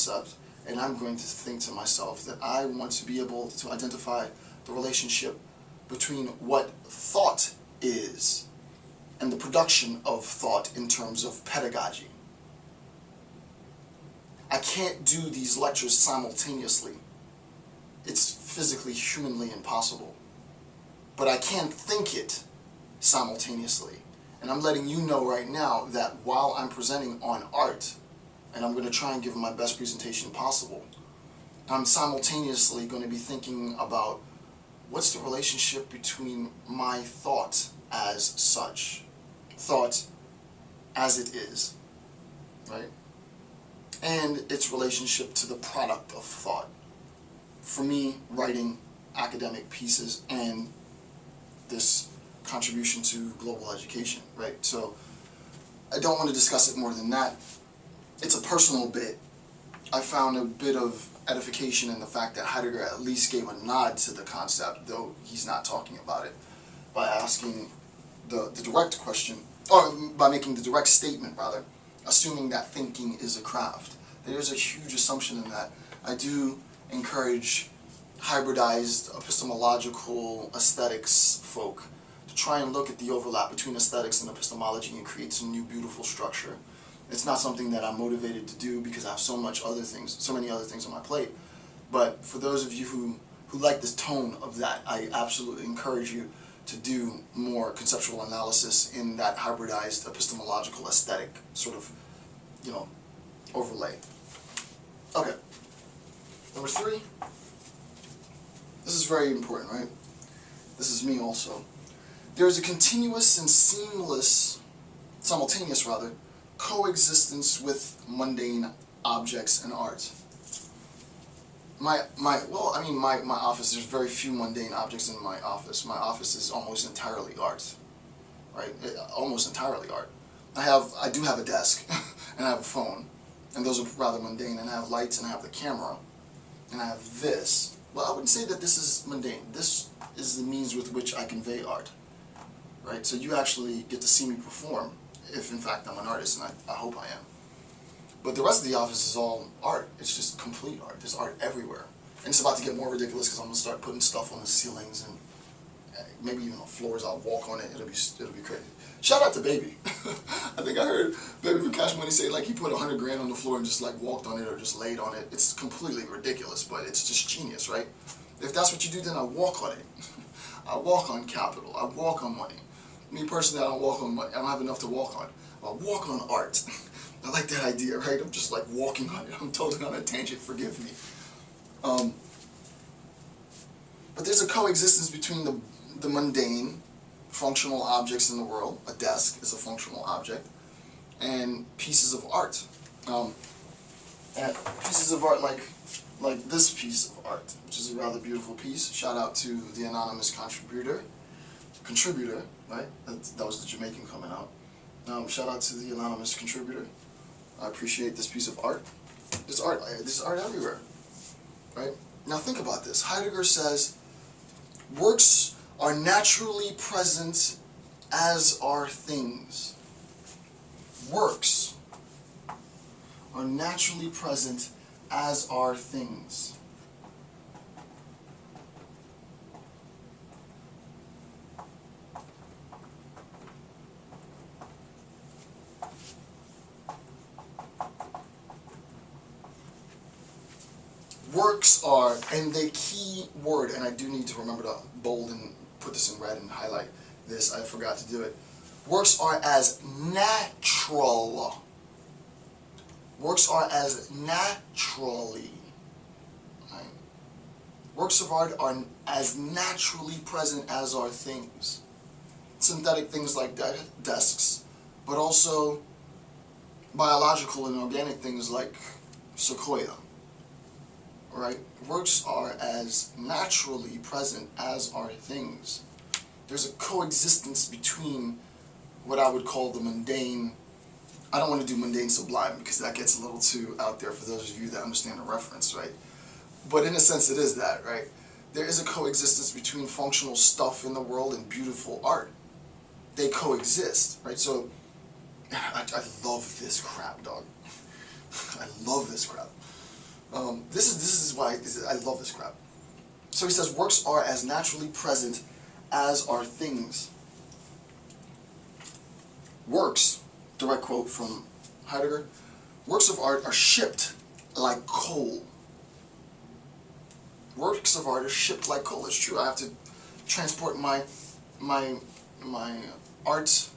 concept, and I'm going to think to myself that I want to be able to identify the relationship between what thought is and the production of thought in terms of pedagogy. I can't do these lectures simultaneously. It's physically, humanly impossible. But I can think it simultaneously. And I'm letting you know right now that while I'm presenting on art, and I'm going to try and give my best presentation possible, I'm simultaneously going to be thinking about what's the relationship between my thought as such, thought as it is, right? And its relationship to the product of thought. For me, writing academic pieces and this contribution to global education, right? So I don't want to discuss it more than that. It's a personal bit. I found a bit of edification in the fact that Heidegger at least gave a nod to the concept, though he's not talking about it, by asking the direct question, or by making the direct statement, rather, assuming that thinking is a craft. There's a huge assumption in that. I do encourage hybridized epistemological aesthetics folk to try and look at the overlap between aesthetics and epistemology and create some new beautiful structure. It's not something that I'm motivated to do because I have so many other things on my plate. But for those of you who like this tone of that, I absolutely encourage you to do more conceptual analysis in that hybridized epistemological aesthetic sort of, overlay. Okay. Number 3. This is very important, right? This is me also. There is a continuous and simultaneous coexistence with mundane objects and art. My office, there's very few mundane objects in my office. My office is almost entirely art, right? Almost entirely art. I do have a desk, and I have a phone, and those are rather mundane, and I have lights, and I have the camera, and I have this. Well, I wouldn't say that this is mundane. This is the means with which I convey art, right? So you actually get to see me perform, if in fact I'm an artist, and I hope I am. But the rest of the office is all art. It's just complete art. There's art everywhere. And it's about to get more ridiculous because I'm going to start putting stuff on the ceilings and maybe even on floors. I'll walk on it. It'll be crazy. Shout out to Baby. I think I heard Baby from Cash Money say like he put 100 grand on the floor and just like walked on it or just laid on it. It's completely ridiculous, but it's just genius, right? If that's what you do, then I walk on it. I walk on capital. I walk on money. Me personally, I don't walk on money. I don't have enough to walk on. I walk on art. I like that idea, right? I'm just like walking on it. I'm totally on a tangent, forgive me. But there's a coexistence between the mundane, functional objects in the world. A desk is a functional object. And pieces of art. And pieces of art like this piece of art, which is a rather beautiful piece. Shout out to the anonymous contributor, right? That was the Jamaican coming out. Shout out to the anonymous contributor. I appreciate this piece of art. There's art everywhere, right? Now think about this. Heidegger says, works are naturally present as are things. Works are naturally present as are things. Works are, and the key word, and I do need to remember to bold and put this in red and highlight this, I forgot to do it. Works are as natural. Works are as naturally. Right? Works of art are as naturally present as are things. Synthetic things like desks, but also biological and organic things like sequoia. Right? Works are as naturally present as are things. There's a coexistence between what I would call the mundane. I don't want to do mundane sublime because that gets a little too out there for those of you that understand the reference, right? But in a sense it is that, right? There is a coexistence between functional stuff in the world and beautiful art. They coexist, right? So, I love this crap, dog. I love this crap. This is why I love this crap. So he says, works are as naturally present as are things. Works, direct quote from Heidegger, works of art are shipped like coal. Works of art are shipped like coal. It's true. I have to transport my art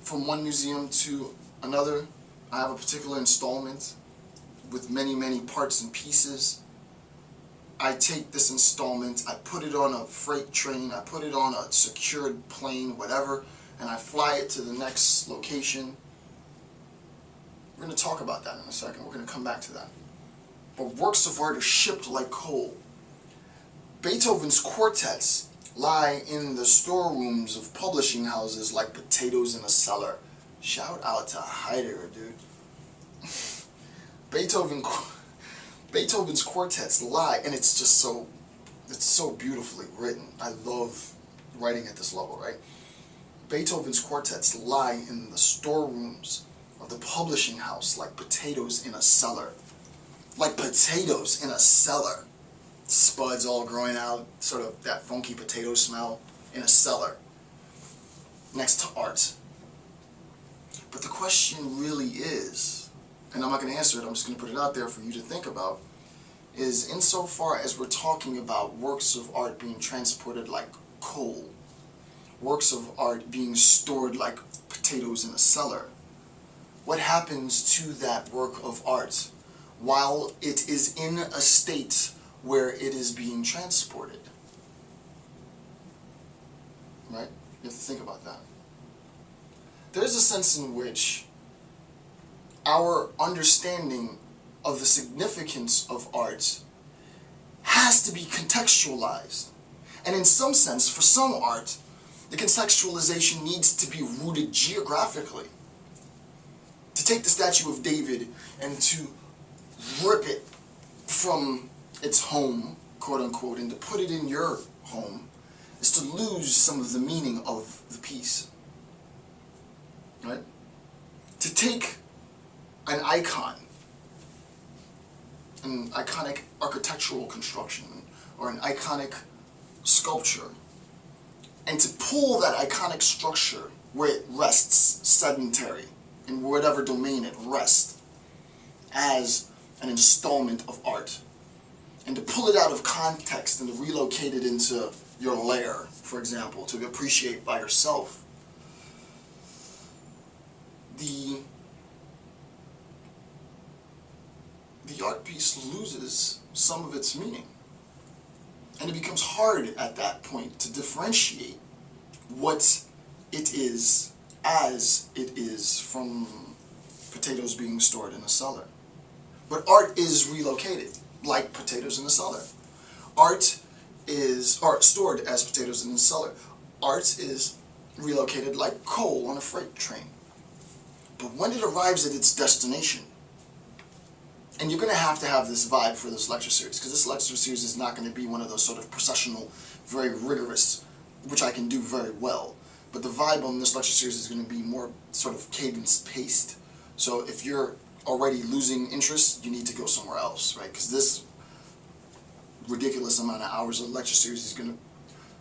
from one museum to another. I have a particular installment with many parts and pieces. I take this installment, I put it on a freight train, I put it on a secured plane, whatever, and I fly it to the next location. We're going to talk about that in a second. We're going to come back to that. But works of art are shipped like coal. Beethoven's quartets lie in the storerooms of publishing houses like potatoes in a cellar. Shout out to Heidegger, dude. Beethoven's quartets lie, and it's just so beautifully written. I love writing at this level, right? Beethoven's quartets lie in the storerooms of the publishing house like potatoes in a cellar. Like potatoes in a cellar. Spuds all growing out, sort of that funky potato smell in a cellar. Next to art. But the question really is, and I'm not going to answer it, I'm just going to put it out there for you to think about, is insofar as we're talking about works of art being transported like coal, works of art being stored like potatoes in a cellar, what happens to that work of art while it is in a state where it is being transported? Right? You have to think about that. There's a sense in which our understanding of the significance of art has to be contextualized. And in some sense, for some art, the contextualization needs to be rooted geographically. To take the statue of David and to rip it from its home, quote unquote, and to put it in your home is to lose some of the meaning of the piece. Right? To take an icon, an iconic architectural construction, or an iconic sculpture, and to pull that iconic structure where it rests, sedentary, in whatever domain it rests, as an installment of art, and to pull it out of context and to relocate it into your lair, for example, to appreciate by yourself, the art piece loses some of its meaning. And it becomes hard at that point to differentiate what it is as it is from potatoes being stored in a cellar. But art is relocated, like potatoes in a cellar. Art is stored as potatoes in a cellar. Art is relocated like coal on a freight train. But when it arrives at its destination, and you're going to have this vibe for this lecture series, because this lecture series is not going to be one of those sort of processional, very rigorous, which I can do very well. But the vibe on this lecture series is going to be more sort of cadence-paced. So if you're already losing interest, you need to go somewhere else, right? Because this ridiculous amount of hours of lecture series is going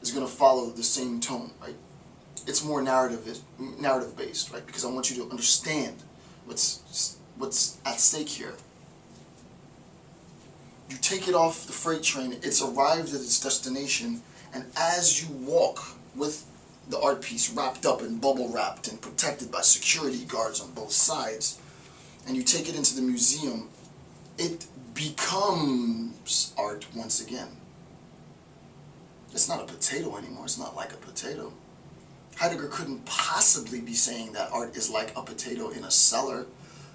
to follow the same tone, right? It's more narrative-based, right? Because I want you to understand what's at stake here. You take it off the freight train, it's arrived at its destination, and as you walk with the art piece wrapped up and bubble wrapped and protected by security guards on both sides, and you take it into the museum, it becomes art once again. It's not a potato anymore, it's not like a potato. Heidegger couldn't possibly be saying that art is like a potato in a cellar.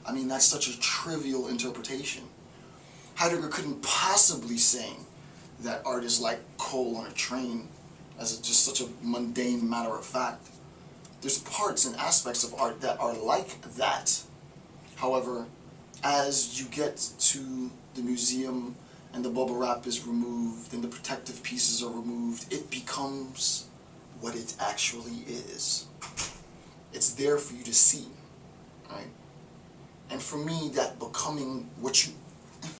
I mean, that's such a trivial interpretation. Heidegger couldn't possibly saying that art is like coal on a train, as just such a mundane matter of fact. There's parts and aspects of art that are like that. However, as you get to the museum and the bubble wrap is removed and the protective pieces are removed, it becomes what it actually is. It's there for you to see, right? And for me, that becoming what you